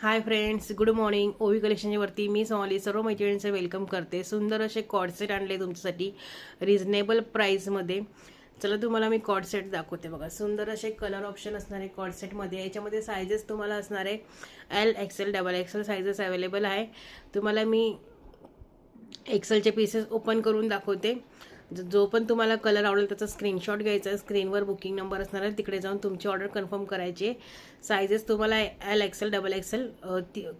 Hi friends, good morning. ओवी कलेक्शनच्या वरती मी सोनाली सर्व मैत्रिणींचं वेलकम करते. सुंदर असे कॉर्डसेट आणले तुमच्यासाठी रिझनेबल प्राईसमध्ये. चला तुम्हाला मी कॉर्डसेट दाखवते. बघा, सुंदर असे कलर ऑप्शन असणारे कॉर्डसेटमध्ये. याच्यामध्ये सायझेस तुम्हाला असणारे L, XL, double XL sizes available आहे. तुम्हाला मी एक्सेलचे पीसेस ओपन करून दाखवते. जो पण तुम्हाला कलर आवडेल त्याचा स्क्रीनशॉट घ्यायचा आहे. स्क्रीनवर बुकिंग नंबर असणार आहे, तिकडे जाऊन तुमची ऑर्डर कन्फर्म करायची. सायझेस तुम्हाला L, XL, double XL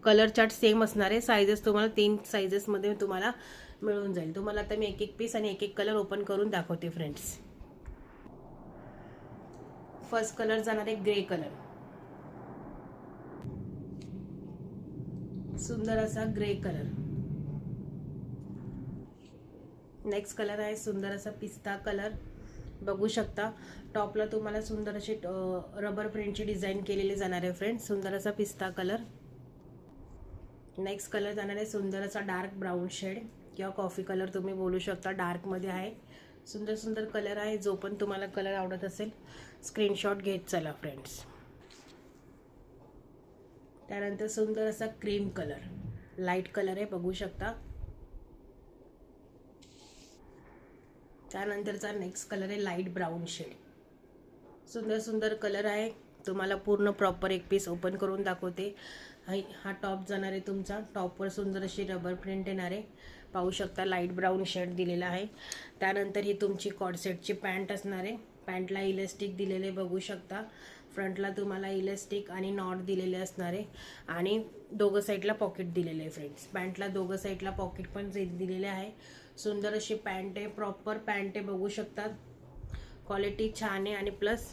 colour chart same असणार आहे. सायझेस तुम्हाला 3 सायझेसमध्ये तुम्हाला मिळून जाईल. तुम्हाला आता मी एक एक पीस आणि एक एक कलर ओपन करून दाखवते फ्रेंड्स. फर्स्ट कलर जाणार आहे ग्रे कलर. सुंदर असा ग्रे कलर. नेक्स्ट कलर आहे सुंदर असा पिस्ता कलर. बघू शकता टॉपला तुम्हाला सुंदर अशी रबर प्रिंटची डिझाईन केलेली जाणार आहे फ्रेंड्स. सुंदर असा पिस्ता कलर. नेक्स्ट कलर जाणार आहे सुंदर असा डार्क ब्राऊन शेड किंवा कॉफी कलर तुम्ही बोलू शकता. डार्कमध्ये आहे. सुंदर सुंदर कलर आहे. जो पण तुम्हाला कलर आवडत असेल स्क्रीनशॉट घेत चला फ्रेंड्स. त्यानंतर सुंदर असा क्रीम कलर, लाईट कलर आहे, बघू शकता. त्यानंतरचा नेक्स्ट कलर आहे लाईट ब्राऊन शेड. सुंदर सुंदर कलर आहे. तुम्हाला पूर्ण प्रॉपर एक पीस ओपन करून दाखवते. हा टॉप जाणार आहे तुमचा. टॉपवर सुंदर अशी रबर प्रिंट येणार आहे, पाहू शकता. लाईट ब्राऊन शेड दिलेला आहे. त्यानंतर ही तुमची कॉर्डसेटची पॅन्ट असणार आहे. पॅन्टला इलेस्टिक दिलेले बघू शकता. फ्रंटला तुम्हाला इलेस्टिक आणि नॉट दिलेले असणार आहे आणि दोघं साईडला पॉकेट दिलेले आहे फ्रेंड्स. पॅन्टला दोघं साईडला पॉकेट पण दिलेले आहे. सुंदर अशी पॅन्ट आहे, प्रॉपर पॅन्ट आहे, बघू शकतात. क्वालिटी छान आहे आणि प्लस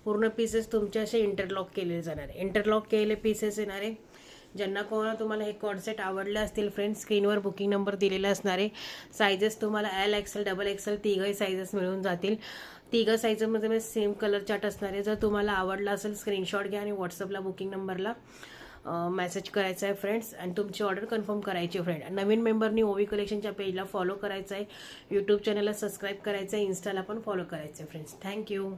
पूर्ण पीसेस तुमचे असे इंटरलॉक केलेले जाणार आहे. इंटरलॉक केलेले पीसेस येणार आहे. ज्यांना कोणाला तुम्हाला हे कॉर्डसेट आवडले असतील फ्रेंड्स, स्क्रीनवर बुकिंग नंबर दिलेला असणार आहे. सायझेस तुम्हाला एल, एक्सेल, डबल एक्सेल तिघही सायझेस मिळून जातील. तिघं सायझमध्ये सेम कलर चार्ट असणार आहे. जर तुम्हाला आवडला असेल स्क्रीनशॉट घ्या आणि व्हॉट्सअपला बुकिंग नंबरला मेसेज करायचा आहे फ्रेंड्स आणि तुमची ऑर्डर कन्फर्म करायची आहे फ्रेंड. नवीन मेंबरनी ओवी कलेक्शनच्या पेजला फॉलो करायचं आहे. यूट्यूब चॅनलला सबस्क्राईब करायचं आहे. इन्स्टाला पण फॉलो करायचं आहे फ्रेंड्स. थँक्यू.